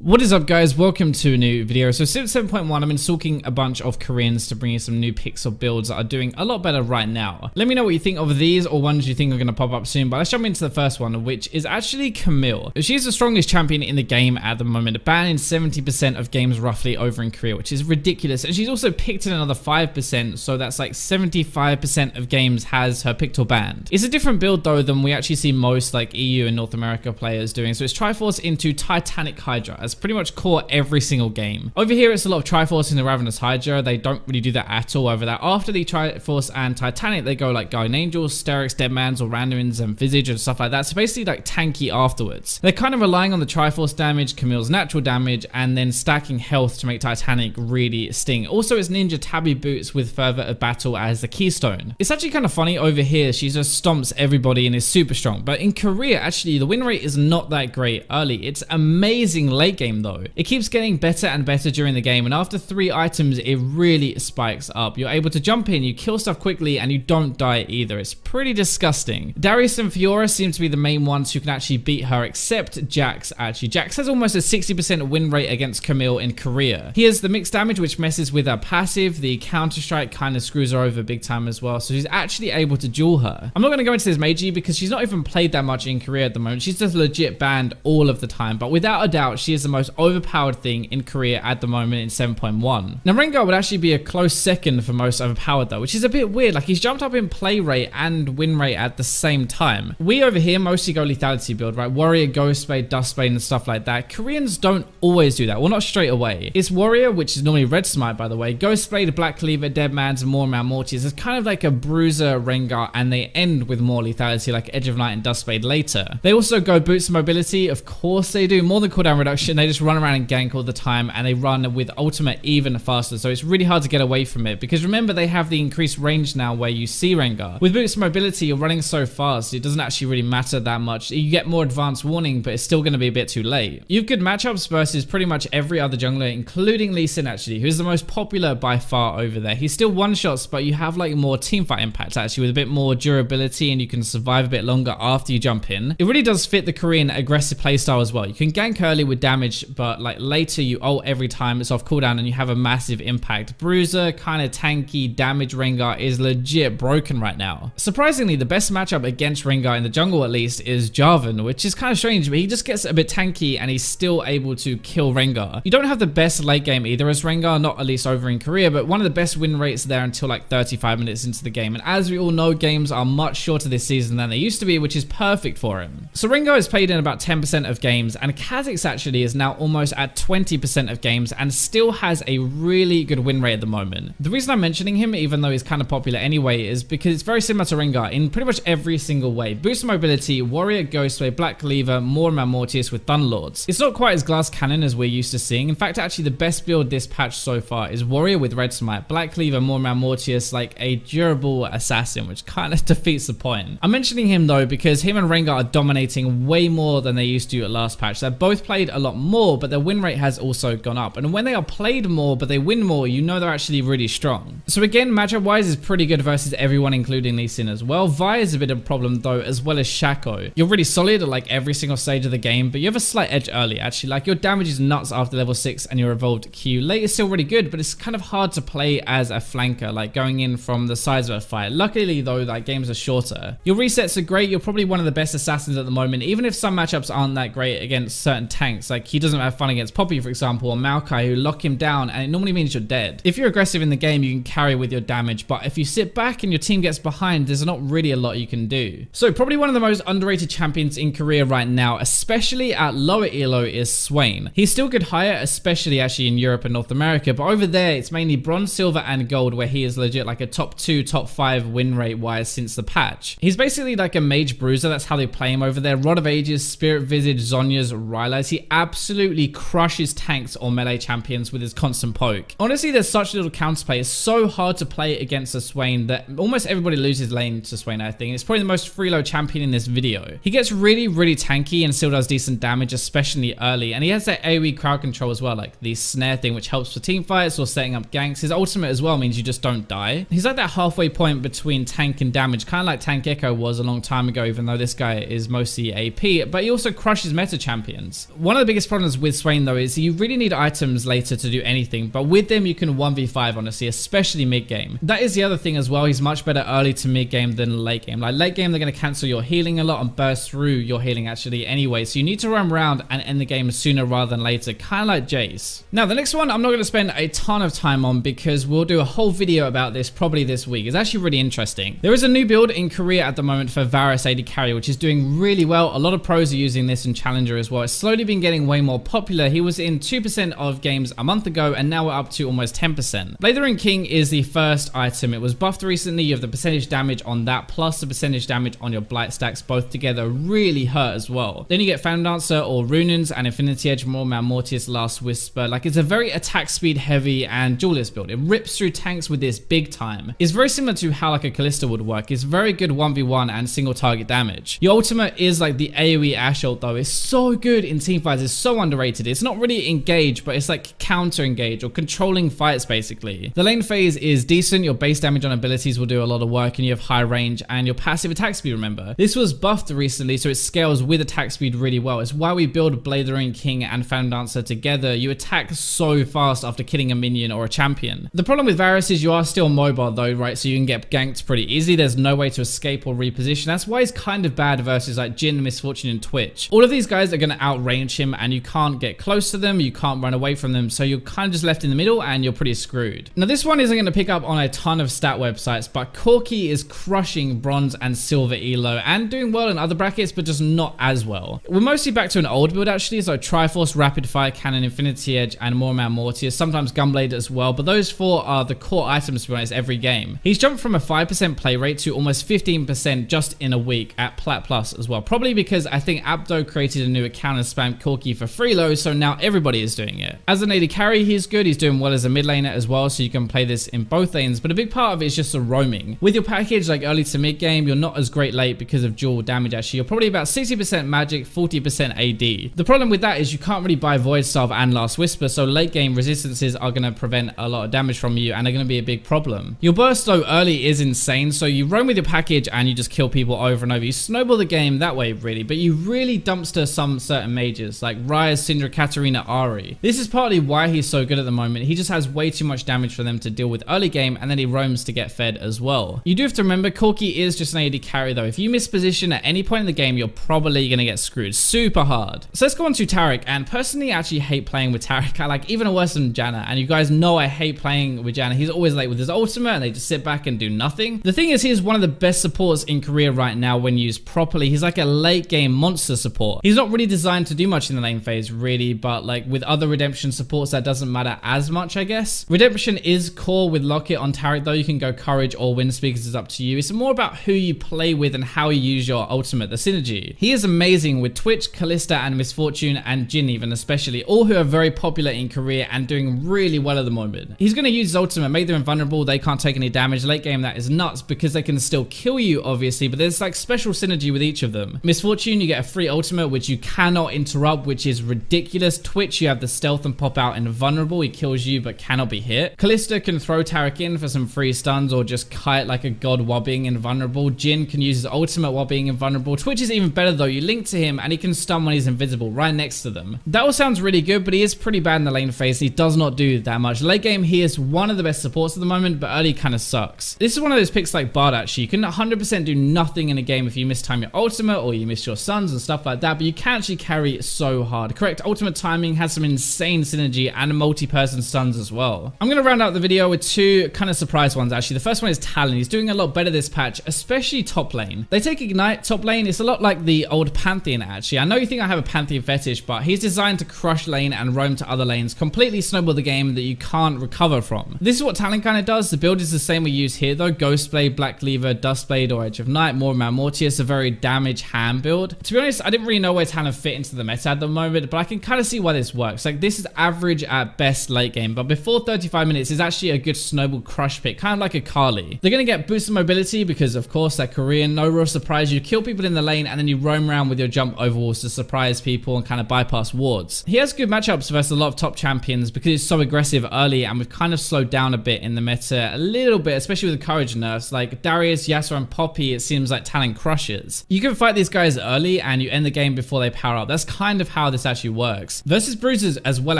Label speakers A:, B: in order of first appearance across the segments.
A: What is up, guys? Welcome to a new video. So since 7.1, I've been stalking a bunch of Koreans to bring you some new picks or builds that are doing a lot better right now. Let me know what you think of these or ones you think are going to pop up soon, but let's jump into the first one, which is actually Camille. She's the strongest champion in the game at the moment, banned in 70% of games roughly over in Korea, which is ridiculous. And she's also picked in another 5%, so that's like 75% of games has her picked or banned. It's a different build though than we actually see most like EU and North America players doing. So it's Triforce into Titanic Hydra as pretty much core every single game. Over here, it's a lot of Triforce in the Ravenous Hydra. They don't really do that at all over that. After the Triforce and Titanic, they go like Guardian Angels, Sterix, Deadmans, or Randomins and Visage and stuff like that. So basically like tanky afterwards. They're kind of relying on the Triforce damage, Camille's natural damage, and then stacking health to make Titanic really sting. Also, it's Ninja Tabby Boots with Fervor of Battle as the keystone. It's actually kind of funny over here. She just stomps everybody and is super strong. But in Korea, actually, the win rate is not that great early. It's amazing late game though. It keeps getting better and better during the game, and after 3 items it really spikes up. You're able to jump in, you kill stuff quickly, and you don't die either. It's pretty disgusting. Darius and Fiora seem to be the main ones who can actually beat her, except Jax. Actually, Jax has almost a 60% win rate against Camille in Korea. He has the mixed damage, which messes with her passive. The counter strike kind of screws her over big time as well, so she's actually able to duel her. I'm not going to go into this Meiji because she's not even played that much in Korea at the moment. She's just legit banned all of the time, but without a doubt she is the most overpowered thing in Korea at the moment in 7.1. Now Rengar would actually be a close second for most overpowered though, which is a bit weird. Like, he's jumped up in play rate and win rate at the same time. We over here mostly go lethality build, right? Warrior, Ghostblade, Dustblade and stuff like that. Koreans don't always do that. Well, not straight away. It's Warrior, which is normally Red Smite by the way, Ghostblade, Black Cleaver, Deadmans and Mormon Mortis. It's kind of like a Bruiser Rengar, and they end with more lethality like Edge of Night and Dustblade later. They also go Boots of Mobility. Of course they do. More than cooldown reduction. They just run around and gank all the time, and they run with ultimate even faster, so it's really hard to get away from it because remember, they have the increased range now where you see Rengar. With Boots of Mobility, you're running so fast it doesn't actually really matter that much. You get more advanced warning, but it's still going to be a bit too late. You have good matchups versus pretty much every other jungler, including Lee Sin actually, who's the most popular by far over there. He's still one-shots, but you have like more teamfight impact actually, with a bit more durability, and you can survive a bit longer after you jump in. It really does fit the Korean aggressive playstyle as well. You can gank early with damage, but like later you ult every time it's off cooldown and you have a massive impact. Bruiser, kind of tanky damage Rengar is legit broken right now. Surprisingly, the best matchup against Rengar in the jungle at least is Jarvan, which is kind of strange, but he just gets a bit tanky and he's still able to kill Rengar. You don't have the best late game either as Rengar, not at least over in Korea, but one of the best win rates there until like 35 minutes into the game. And as we all know, games are much shorter this season than they used to be, which is perfect for him. So Rengar is played in about 10% of games, and Kha'Zix actually is now almost at 20% of games and still has a really good win rate at the moment. The reason I'm mentioning him, even though he's kind of popular anyway, is because it's very similar to Rengar in pretty much every single way. Boost mobility, Warrior, Ghostblade, Black Cleaver, Mormon Mortis with Thunderlords. It's not quite as glass cannon as we're used to seeing. In fact, actually the best build this patch so far is Warrior with Red Smite, Black Cleaver, Mormon Mortis, like a durable assassin, which kind of defeats the point. I'm mentioning him though because him and Rengar are dominating way more than they used to at last patch. They're both played a lot more, but their win rate has also gone up. And when they are played more but they win more, you know they're actually really strong. So again, matchup wise is pretty good versus everyone, including Lee Sin as well. Vi is a bit of a problem though, as well as Shaco. You're really solid at like every single stage of the game, but you have a slight edge early actually. Like, your damage is nuts after level 6 and your evolved Q. Late is still really good, but it's kind of hard to play as a flanker, like going in from the sides of a fight. Luckily though, like, games are shorter. Your resets are great. You're probably one of the best assassins at the moment, even if some matchups aren't that great against certain tanks. Like, he doesn't have fun against Poppy, for example, or Maokai, who lock him down, and it normally means you're dead. If you're aggressive in the game, you can carry with your damage, but if you sit back and your team gets behind, there's not really a lot you can do. So probably one of the most underrated champions in Korea right now, especially at lower elo, is Swain. He's still good higher, especially actually in Europe and North America, but over there it's mainly bronze, silver and gold, where he is legit like a top 2, top 5 win rate wise since the patch. He's basically like a mage bruiser. That's how they play him over there. Rod of Ages, Spirit Visage, Zhonya's, Rylai's. He absolutely crushes tanks or melee champions with his constant poke. Honestly, there's such little counterplay. It's so hard to play against a Swain that almost everybody loses lane to Swain, I think. It's probably the most freeload champion in this video. He gets really tanky and still does decent damage, especially early. And he has that AoE crowd control as well, like the snare thing, which helps for team fights or setting up ganks. His ultimate as well means you just don't die. He's like that halfway point between tank and damage, kind of like Tank Echo was a long time ago, even though this guy is mostly AP, but he also crushes meta champions. One of the biggest problems with Swain though is you really need items later to do anything, but with them you can 1v5 honestly, especially mid game. That is the other thing as well, he's much better early to mid game than late game. Like late game they're going to cancel your healing a lot and burst through your healing actually anyway, so you need to run around and end the game sooner rather than later, kind of like Jace. Now the next one I'm not going to spend a ton of time on because we'll do a whole video about this probably this week. It's actually really interesting. There is a new build in Korea at the moment for Varus AD carry, which is doing really well. A lot of pros are using this in Challenger as well. It's slowly been getting way more popular. He was in 2% of games a month ago and now we're up to almost 10%. Blazing King is the first item. It was buffed recently. You have the percentage damage on that plus the percentage damage on your blight stacks, both together really hurt as well. Then you get Fan Dancer or Runins and Infinity Edge, more Man Mortius, Last Whisper. Like it's a very attack speed heavy and duelist build. It rips through tanks with this big time. It's very similar to how like a Kalista would work. It's very good 1v1 and single target damage. Your ultimate is like the AoE Ashe ult though. It's so good in teamfights. It's so underrated. It's not really engage, but it's like counter engage or controlling fights basically. The lane phase is decent. Your base damage on abilities will do a lot of work and you have high range and your passive attack speed, remember. This was buffed recently so it scales with attack speed really well. It's why we build Blazing King and Fan Dancer together. You attack so fast after killing a minion or a champion. The problem with Varus is you are still mobile though, right? So you can get ganked pretty easy. There's no way to escape or reposition. That's why he's kind of bad versus like Jhin, Misfortune, and Twitch. All of these guys are going to outrange him and you can't get close to them. You can't run away from them. So you're kind of just left in the middle and you're pretty screwed. Now this one isn't going to pick up on a ton of stat websites, but Corki is crushing bronze and silver elo and doing well in other brackets, but just not as well. We're mostly back to an old build actually. So Triforce, Rapid Fire Cannon, Infinity Edge, and more Man Mortius, sometimes Gunblade as well. But those four are the core items to be honest every game. He's jumped from a 5% play rate to almost 15% just in a week at Plat Plus as well. Probably because I think Abdo created a new account and spammed Corki for free low, so now everybody is doing it. As an AD carry, he's good. He's doing well as a mid laner as well, so you can play this in both lanes. But a big part of it is just the roaming. With your package like early to mid game, you're not as great late because of dual damage actually. You're probably about 60% magic, 40% AD. The problem with that is you can't really buy Void Salve and Last Whisper, so late game resistances are going to prevent a lot of damage from you and are going to be a big problem. Your burst though early is insane, so you roam with your package and you just kill people over and over. You snowball the game that way really, but you really dumpster some certain mages like Ryze, Syndra, Katarina, Ahri. This is partly why he's so good at the moment. He just has way too much damage for them to deal with early game and then he roams to get fed as well. You do have to remember Corki is just an AD carry though. If you miss position at any point in the game, you're probably going to get screwed super hard. So let's go on to Taric, and personally I actually hate playing with Taric. I like even worse than Janna, and you guys know I hate playing with Janna. He's always late with his ultimate and they just sit back and do nothing. The thing is, he's one of the best supports in Korea right now when used properly. He's like a late game monster support. He's not really designed to do much in the lane phase really, but like with other redemption supports that doesn't matter as much I guess. Redemption is core with Locket on Taric though. You can go Courage or Wind Speakers, it's up to you. It's more about who you play with and how you use your ultimate, the synergy. He is amazing with Twitch, Kalista, and Misfortune, and Jhin even especially, all who are very popular in Korea and doing really well at the moment. He's going to use his ultimate, make them invulnerable, they can't take any damage. Late game that is nuts because they can still kill you obviously, but there's like special synergy with each of them. Misfortune, you get a free ultimate which you cannot interrupt, which is ridiculous. Twitch, you have the stealth and pop out invulnerable, he kills you but cannot be hit. Kalista can throw Taric in for some free stuns or just kite like a god while being invulnerable. Jhin can use his ultimate while being invulnerable. Twitch is even better though, you link to him and he can stun when he's invisible right next to them. That all sounds really good, but he is pretty bad in the lane phase. He does not do that much. Late game, he is one of the best supports at the moment, but early kind of sucks. This is one of those picks like Bard actually. You can 100% do nothing in a game if you mistime your ultimate or you miss your stuns and stuff like that, but you can actually carry so hard. Correct ultimate timing, has some insane synergy and multi-person stuns as well. I'm going to round out the video with two kind of surprise ones actually. The first one is Talon. He's doing a lot better this patch, especially top lane. They take Ignite top lane. It's a lot like the old Pantheon actually. I know you think I have a Pantheon fetish, but he's designed to crush lane and roam to other lanes, completely snowball the game that you can't recover from. This is what Talon kind of does. The build is the same we use here though. Ghostblade, Black Cleaver, Dustblade, or Edge of Night, more Man Mortius, a very damage hand build. To be honest, I didn't really know where Talon fit into the meta at the moment, but I can kind of see why this works. Like this is average at best late game, but before 35 minutes is actually a good snowball crush pick, kind of like a Kali. They're going to get boosted mobility because of course they're Korean. No real surprise. You kill people in the lane and then you roam around with your jump over walls to surprise people and kind of bypass wards. He has good matchups versus a lot of top champions because he's so aggressive early, and we've kind of slowed down a bit in the meta a little bit, especially with the courage nerfs. Like Darius, Yasuo, and Poppy, it seems like Talon crushes. You can fight these guys early and you end the game before they power up. That's kind of how this actually works. Versus bruisers as well,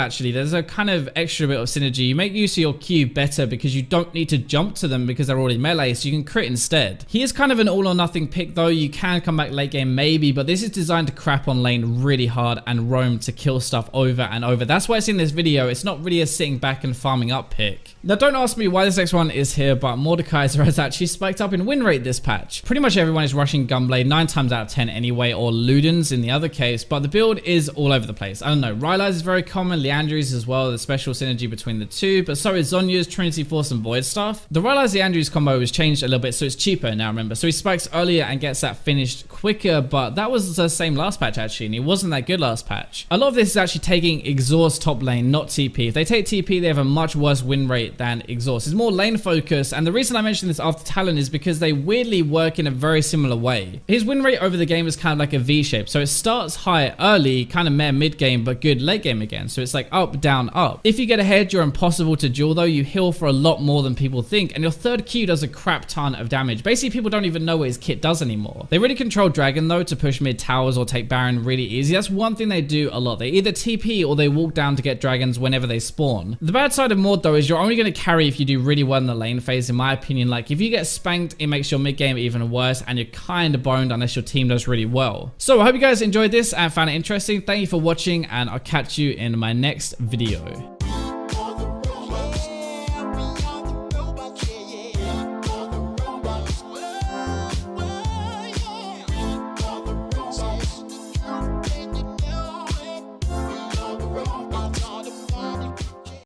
A: actually, there's a kind of extra bit of synergy. You make use of your Q better because you don't need to jump to them because they're already melee, so you can crit instead. He is kind of an all or nothing pick though. You can come back late game maybe, but this is designed to crap on lane really hard and roam to kill stuff over and over. That's why it's in this video. It's not really a sitting back and farming up pick. Now don't ask me why this next one is here, but Mordekaiser has actually spiked up in win rate this patch. Pretty much everyone is rushing Gunblade 9 times out of 10 anyway, or Ludens in the other case, but the build is all over the place. I don't know, Rylai's is very common, Leandri's as well, the special synergy between the two, but so is Zhonya's, Trinity Force and Void Staff. The Rylai's Leandri's combo was changed a little bit, so it's cheaper now, remember. So he spikes earlier and gets that finished quicker, but that was the same last patch actually, and he wasn't that good last patch. A lot of this is actually taking Exhaust top lane, not TP. If they take TP, they have a much worse win rate than Exhaust. It's more lane focus, and the reason I mentioned this after Talon is because they weirdly work in a very similar way. His win rate over the game is kind of like a V shape, so it starts high early, kind of meh mid game, but good late game again. So it's like up, down, up. If you get ahead, you're impossible to duel though. You heal for a lot more than people think, and your third Q does a crap ton of damage. Basically, people don't even know what his kit does anymore. They really control Dragon though to push mid towers or take Baron really easy. That's one thing they do a lot. They either TP or they walk down to get dragons whenever they spawn. The bad side of Mord though is you're only going to carry if you do really well in the lane phase, in my opinion. Like if you get spanked, it makes your mid game even worse, and you're kind of boned unless your team does really well. So I hope you guys enjoyed this and found it interesting. Thank you for watching, and I'll catch you in my next video.